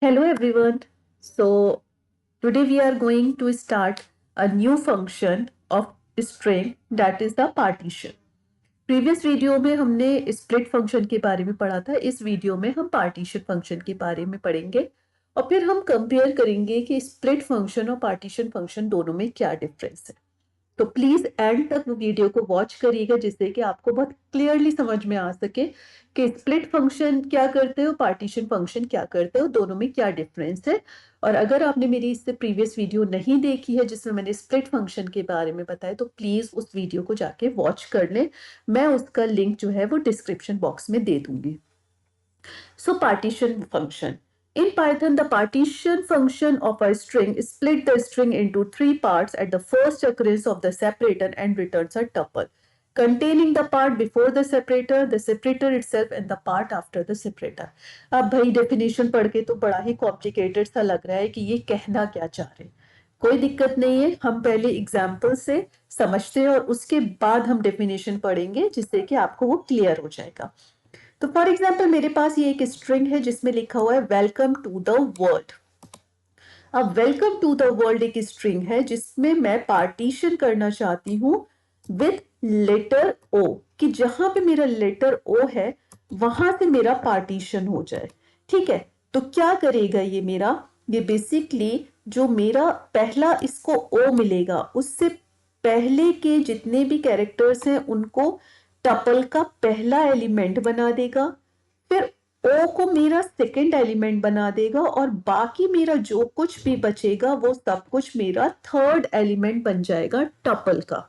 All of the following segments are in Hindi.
Hello everyone. So today we are going to start a new function of string, that is the partition. Previous video में हमने स्प्लिट फंक्शन के बारे में पढ़ा था। इस वीडियो में हम पार्टीशन फंक्शन के बारे में पढ़ेंगे और फिर हम कंपेयर करेंगे कि स्प्लिट फंक्शन और पार्टीशन फंक्शन दोनों में क्या डिफरेंस है। तो प्लीज एंड तक वीडियो को वॉच करिएगा जिससे कि आपको बहुत क्लियरली समझ में आ सके कि स्प्लिट फंक्शन क्या करते हो, पार्टीशन फंक्शन क्या करते हो, दोनों में क्या डिफरेंस है। और अगर आपने मेरी इससे प्रीवियस वीडियो नहीं देखी है जिसमें मैंने स्प्लिट फंक्शन के बारे में बताया तो प्लीज उस वीडियो को जाके वॉच कर लें। मैं उसका लिंक जो है वो डिस्क्रिप्शन बॉक्स में दे दूंगी। So partition function. In Python, the partition function of a string split the string into three parts at the first occurrence of the separator and returns a tuple containing the part before the separator itself and the part after the separator. अब भाई definition पढ़ के तो बड़ा ही complicated सा लग रहा है कि ये कहना क्या चाह रहे हैं। कोई दिक्कत नहीं है, हम पहले एग्जाम्पल से समझते हैं और उसके बाद हम डेफिनेशन पढ़ेंगे जिससे कि आपको वो क्लियर हो जाएगा। तो फॉर एग्जाम्पल मेरे पास ये एक स्ट्रिंग है जिसमें लिखा हुआ है वेलकम टू द वर्ल्ड। अब वेलकम टू द वर्ल्ड एक स्ट्रिंग है जिसमें मैं पार्टीशन करना चाहती हूं विद लेटर ओ, कि जहां पे मेरा लेटर ओ है वहां से मेरा पार्टीशन हो जाए। ठीक है, तो क्या करेगा ये बेसिकली जो मेरा पहला इसको ओ मिलेगा उससे पहले के जितने भी कैरेक्टर्स हैं उनको टपल का पहला एलिमेंट बना देगा, फिर ओ को मेरा सेकंड एलिमेंट बना देगा और बाकी मेरा जो कुछ भी बचेगा वो सब कुछ मेरा थर्ड एलिमेंट बन जाएगा टपल का।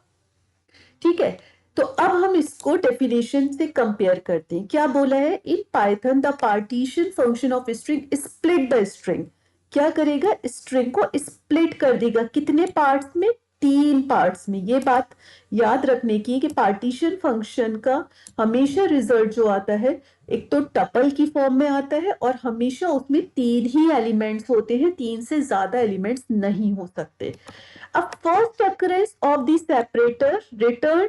ठीक है, तो अब हम इसको डेफिनेशन से कंपेयर करते हैं। क्या बोला है? In Python the partition function of string split the string. क्या करेगा? स्ट्रिंग को स्प्लिट कर देगा। कितने पार्ट्स में? 3 पार्ट्स में। ये बात याद रखने की कि पार्टीशन फंक्शन का हमेशा रिजल्ट जो आता है एक तो टपल की फॉर्म में आता है और हमेशा उसमें 3 ही एलिमेंट्स होते हैं, 3 से ज्यादा एलिमेंट्स नहीं हो सकते। अब first occurrence of the separator return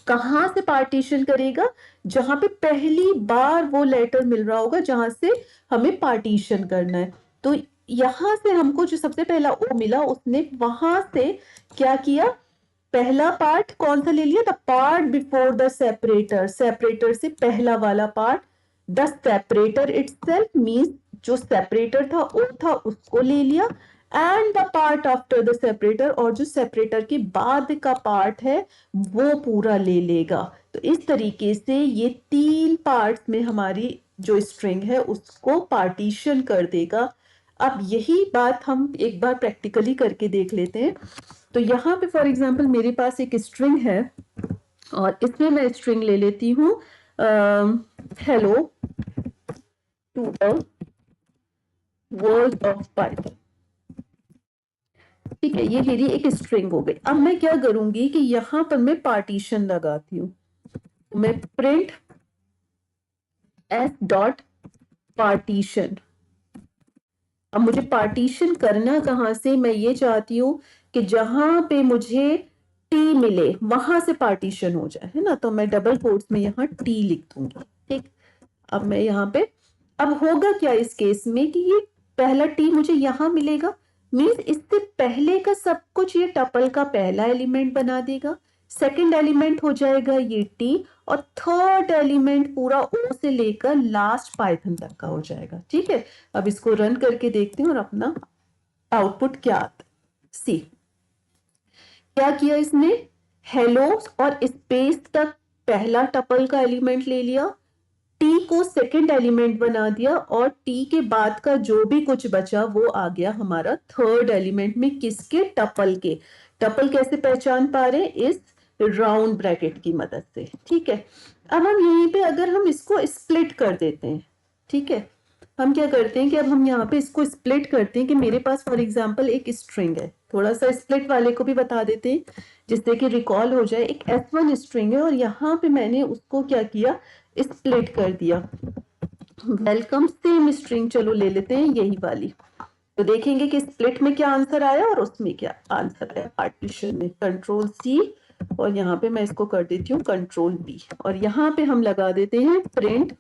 कहां से पार्टीशन करेगा? जहां पे पहली बार वो लेटर मिल रहा होगा जहां से हमें पार्टीशन करना है। तो यहां से हमको जो सबसे पहला ओ मिला उसने वहां से क्या किया? पहला पार्ट कौन सा ले लिया? The part before the separator, separator से पहला वाला part. The separator itself means जो सेपरेटर था ओ था उसको ले लिया, and the part after the separator, और जो सेपरेटर के बाद का पार्ट है वो पूरा ले लेगा। तो इस तरीके से ये 3 पार्ट्स में हमारी जो स्ट्रिंग है उसको पार्टीशन कर देगा। अब यही बात हम एक बार प्रैक्टिकली करके देख लेते हैं। तो यहाँ पे फॉर एग्जाम्पल मेरे पास एक स्ट्रिंग है और इसमें मैं स्ट्रिंग ले लेती हूँ hello to the world of Python. ठीक है, ये मेरी एक स्ट्रिंग हो गई। अब मैं क्या करूंगी कि यहां पर मैं पार्टीशन लगाती हूँ। मैं प्रिंट एस डॉट पार्टीशन। अब मुझे पार्टीशन करना कहां से? मैं ये चाहती हूं कि जहां पे मुझे टी मिले वहां से पार्टीशन हो जाए, है ना। तो मैं डबल कोट्स में यहाँ टी लिख दूंगी। ठीक, अब मैं यहाँ पे, अब होगा क्या इस केस में कि ये पहला टी मुझे यहां मिलेगा, मीन्स इससे पहले का सब कुछ ये टपल का पहला एलिमेंट बना देगा, सेकंड एलिमेंट हो जाएगा ये टी, और थर्ड एलिमेंट पूरा ओ से लेकर लास्ट पाइथन तक का हो जाएगा। ठीक है, अब इसको रन करके देखते हैं और अपना आउटपुट क्या आता है। सी क्या किया इसने? हेलो और स्पेस तक पहला टपल का एलिमेंट ले लिया, टी को सेकंड एलिमेंट बना दिया, और टी के बाद का जो भी कुछ बचा वो आ गया हमारा थर्ड एलिमेंट में। किसके? टपल के। टपल कैसे पहचान पा रहे हैं? इस राउंड ब्रैकेट की मदद से। ठीक है, अब हम यहीं पे अगर हम इसको स्प्लिट कर देते हैं, ठीक है, हम क्या करते हैं कि अब हम यहाँ पे इसको स्प्लिट करते हैं कि मेरे पास फॉर एग्जांपल एक स्ट्रिंग है। थोड़ा सा स्प्लिट वाले को भी बता देते हैं जिससे कि रिकॉल हो जाए। एक S1 स्ट्रिंग है और यहाँ पे मैंने उसको क्या किया? स्प्लिट कर दिया। वेलकम सेम स्ट्रिंग चलो ले लेते हैं यही वाली, तो देखेंगे कि स्प्लिट में क्या आंसर आया और उसमें क्या आंसर आया। पार्टीशन में कंट्रोल सी और यहाँ पे मैं इसको कर देती हूँ कंट्रोल बी, और यहाँ पे हम लगा देते हैं प्रिंट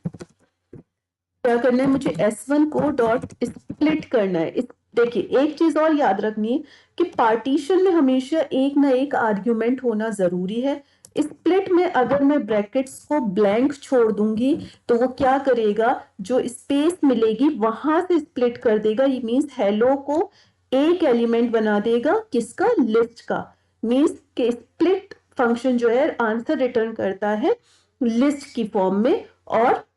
क्या करना है, मुझे S1 को डॉट स्प्लिट करना है। देखिए एक चीज और याद रखनी है कि पार्टीशन में हमेशा एक ना एक आर्ग्यूमेंट होना जरूरी है। स्प्लिट में अगर मैं ब्रैकेट्स को ब्लैंक छोड़ दूंगी तो वो क्या करेगा, जो स्पेस मिलेगी वहां से स्प्लिट कर देगा। ये मीन्स हेलो को एक एलिमेंट बना देगा, किसका, लिस्ट का। मीन्स के स्प्लिट फंक्शन जो है आंसर रिटर्न करता है लिस्ट की फॉर्म में, और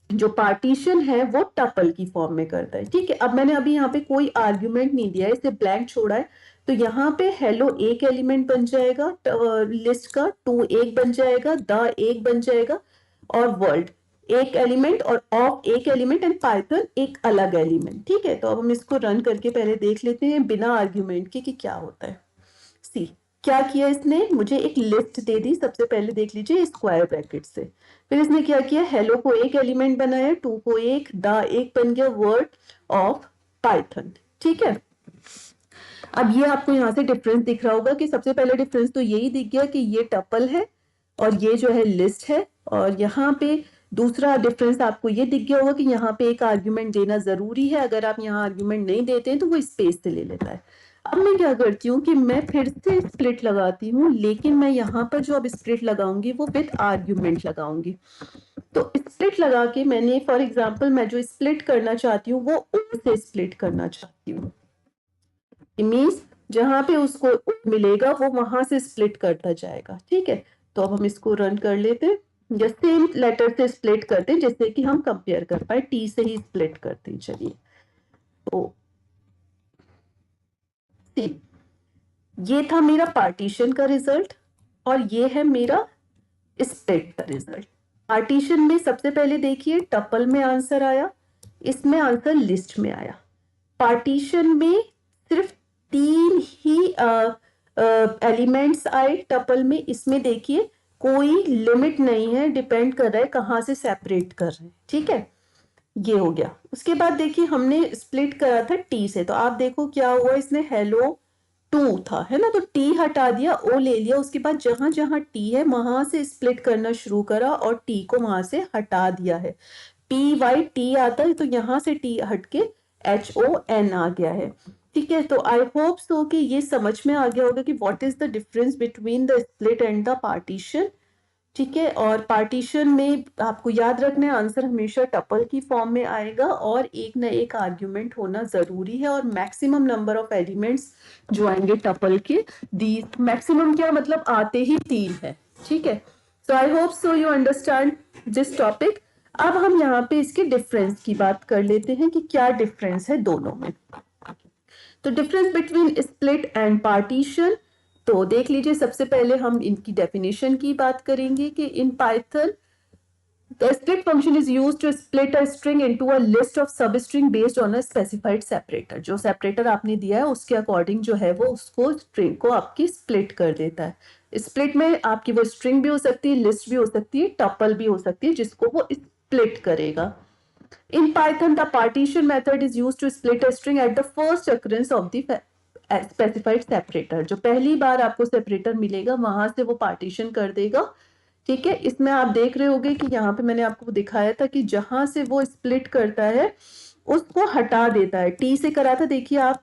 जो पार्टीशन है वो टपल की फॉर्म में करता है। ठीक है, अब मैंने अभी यहाँ पे कोई आर्ग्यूमेंट नहीं दिया है, इसे ब्लैंक छोड़ा है, तो यहाँ पे हेलो एक एलिमेंट बन जाएगा लिस्ट का, टू एक बन जाएगा, द एक बन जाएगा, और वर्ल्ड एक एलिमेंट, और ऑफ एक एलिमेंट, एंड पाइथन एक अलग एलिमेंट। ठीक है, तो अब हम इसको रन करके पहले देख लेते हैं बिना आर्ग्यूमेंट के कि क्या होता है। सी, क्या किया इसने, मुझे एक लिस्ट दे दी। सबसे पहले देख लीजिए स्क्वायर ब्रैकेट से, फिर इसने क्या किया, हेलो को एक एलिमेंट बनाया, टू को एक, द एक बन गया, वर्ड ऑफ पाइथन। ठीक है, अब ये आपको यहाँ से डिफरेंस दिख रहा होगा कि सबसे पहले डिफरेंस तो यही दिख गया कि ये टपल है और ये जो है लिस्ट है, और यहाँ पे दूसरा डिफरेंस आपको ये दिख गया होगा कि यहाँ पे एक आर्ग्यूमेंट देना जरूरी है। अगर आप यहाँ आर्ग्यूमेंट नहीं देते हैं तो वो स्पेस से ले लेता है। अब मैं क्या करती हूँ कि मैं फिर से स्प्लिट लगाती हूँ, लेकिन मैं यहाँ पर जो अब स्प्लिट लगाऊंगी वो विद आर्ग्यूमेंट लगाऊंगी। तो स्प्लिट लगा के मैंने, फॉर एग्जाम्पल, मैं जो स्प्लिट करना चाहती हूँ वो ओ से स्प्लिट करना चाहती हूँ। मीन्स जहां पे उसको मिलेगा वो वहां से स्प्लिट करता जाएगा। ठीक है, तो अब हम इसको रन कर लेते हैं, या सेम लेटर से स्प्लिट करते हैं जैसे कि हम कंपेयर कर पाए, टी से ही स्प्लिट करते हैं। चलिए, तो ये था मेरा पार्टीशन का रिजल्ट, और ये है मेरा स्प्लिट का रिजल्ट। पार्टीशन में सबसे पहले देखिए टपल में आंसर आया, इसमें आंसर लिस्ट में आया। पार्टीशन में सिर्फ 3 ही एलिमेंट्स आए टपल में, इसमें देखिए कोई लिमिट नहीं है, डिपेंड कर रहा है कहाँ से सेपरेट कर रहे हैं। ठीक है, ये हो गया। उसके बाद देखिए हमने स्प्लिट करा था टी से, तो आप देखो क्या हुआ, इसने हेलो टू था, है ना, तो टी हटा दिया, ओ ले लिया, उसके बाद जहां जहां टी है वहां से स्प्लिट करना शुरू करा और टी को वहां से हटा दिया है। पी वाई टी आता है, तो यहाँ से टी हट के HON आ गया है। ठीक है, तो आई होप सो कि ये समझ में आ गया होगा कि what is the difference between the split and the partition. ठीक है, और पार्टीशन में आपको याद रखना है आंसर हमेशा टपल की फॉर्म में आएगा, और एक ना एक आर्ग्यूमेंट होना जरूरी है, और मैक्सिमम नंबर ऑफ एलिमेंट्स जो आएंगे टपल के, दी मैक्सिमम क्या मतलब, आते ही 3 है। ठीक है, so I hope so you understand this topic. अब हम यहाँ पे इसके डिफरेंस की बात कर लेते हैं कि क्या डिफरेंस है दोनों में। तो difference between split and partition, तो देख लीजिए सबसे पहले हम इनकी डेफिनेशन की बात करेंगे कि in Python the split function is used to split a string into a list of substring based on a specified separator। जो सेपरेटर आपने दिया है उसके अकॉर्डिंग जो है वो उसको स्ट्रिंग को आपकी स्प्लिट कर देता है। स्प्लिट में आपकी वो स्ट्रिंग भी हो सकती है, लिस्ट भी हो सकती है, टपल भी हो सकती है, जिसको वो स्प्लिट करेगा। In Python, the partition method is used to split a string at the first occurrence of the specified separator। जो पहली बार आपको सेपरेटर मिलेगा वहां से वो पार्टीशन कर देगा। ठीक है, इसमें आप देख रहे होंगे कि यहाँ पे मैंने आपको दिखाया था कि जहां से वो स्प्लिट करता है उसको हटा देता है। टी से करा था, देखिए आप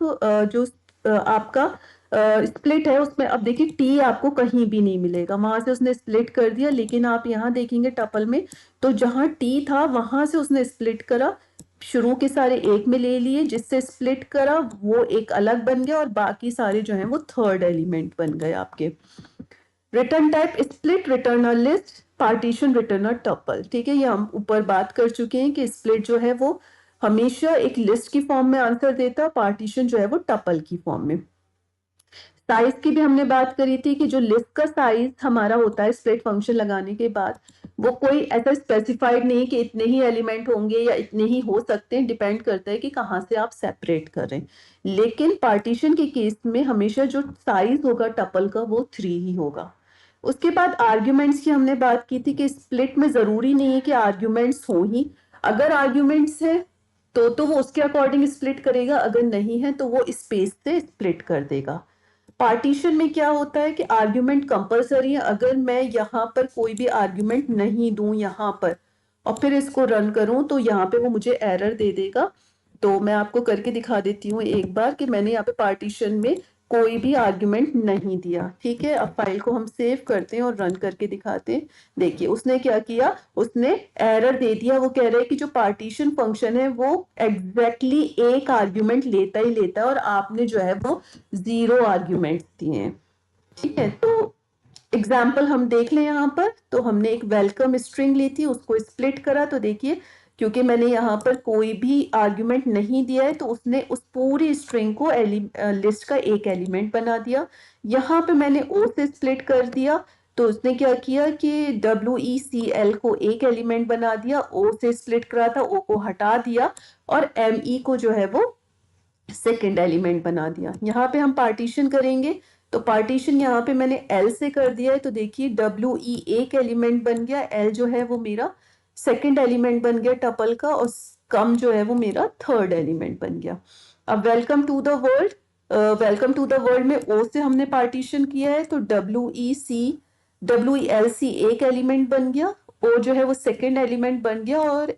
जो आपका स्प्लिट है उसमें अब देखिए टी आपको कहीं भी नहीं मिलेगा, वहां से उसने स्प्लिट कर दिया। लेकिन आप यहाँ देखेंगे टपल में, तो जहां टी था वहां से उसने स्प्लिट करा, शुरू के सारे एक में ले लिए, जिससे स्प्लिट करा वो एक अलग बन गया, और बाकी सारे जो हैं वो थर्ड एलिमेंट बन गए आपके। Return type split, return a list, partition, return a tuple. ठीक है, ये हम ऊपर बात कर चुके हैं कि स्प्लिट जो है वो हमेशा एक लिस्ट की फॉर्म में आंसर देता, पार्टीशन जो है वो टपल की फॉर्म में। साइज की भी हमने बात करी थी कि जो लिस्ट का साइज हमारा होता है स्प्लिट फंक्शन लगाने के बाद, वो कोई ऐसा स्पेसिफाइड नहीं कि इतने ही एलिमेंट होंगे या इतने ही हो सकते हैं, डिपेंड करता है कि कहाँ से आप सेपरेट कर रहे हैं। लेकिन पार्टीशन के केस में हमेशा जो साइज होगा टपल का वो 3 ही होगा। उसके बाद आर्ग्यूमेंट्स की हमने बात की थी कि स्प्लिट में जरूरी नहीं है कि आर्ग्यूमेंट्स हो ही, अगर आर्ग्यूमेंट्स है तो वो उसके अकॉर्डिंग स्प्लिट करेगा, अगर नहीं है तो वो स्पेस से स्प्लिट कर देगा। पार्टीशन में क्या होता है कि आर्ग्यूमेंट कंपलसरी है, अगर मैं यहाँ पर कोई भी आर्ग्यूमेंट नहीं दूं यहाँ पर, और फिर इसको रन करूं तो यहाँ पे वो मुझे एरर दे देगा। तो मैं आपको करके दिखा देती हूँ एक बार कि मैंने यहाँ पे पार्टीशन में कोई भी आर्ग्यूमेंट नहीं दिया। ठीक है, अब फाइल को हम सेव करते हैं और रन करके दिखाते हैं। देखिए उसने क्या किया, उसने एरर दे दिया। वो कह रहा है कि जो पार्टीशन फंक्शन है वो एग्जैक्टली एक आर्ग्यूमेंट लेता ही लेता है और आपने जो है वो 0 आर्ग्यूमेंट दिए हैं। ठीक है, तो एग्जाम्पल हम देख लें यहाँ पर। तो हमने एक वेलकम स्ट्रिंग ली थी, उसको स्प्लिट करा। तो देखिए क्योंकि मैंने यहाँ पर कोई भी आर्ग्यूमेंट नहीं दिया है तो उसने उस पूरी स्ट्रिंग को लिस्ट का एक एलिमेंट बना दिया। यहाँ पे मैंने ओ से स्प्लिट कर दिया तो उसने क्या किया कि WECL को एक एलिमेंट बना दिया। ओ से स्प्लिट करा था, ओ को हटा दिया और ME को जो है वो सेकेंड एलिमेंट बना दिया। यहाँ पे हम पार्टीशन करेंगे तो पार्टीशन यहाँ पे मैंने L से कर दिया है। तो देखिए WE एक एलिमेंट बन गया, L जो है वो मेरा सेकेंड एलिमेंट बन गया टपल का, और कम जो है वो मेरा थर्ड एलिमेंट बन गया। अब welcome to the world, welcome to the world में O से हमने पार्टीशन किया है तो WELC एक एलिमेंट बन गया, O जो है वो सेकेंड एलिमेंट बन गया और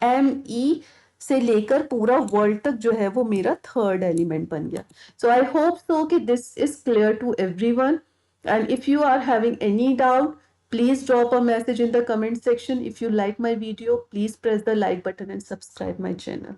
ME से लेकर पूरा वर्ल्ड तक जो है वो मेरा थर्ड एलिमेंट बन गया। सो आई होप सो कि this is clear to everyone, and if you are having any doubt please drop a message in the comment section. If you like my video, please press the like button and subscribe my channel.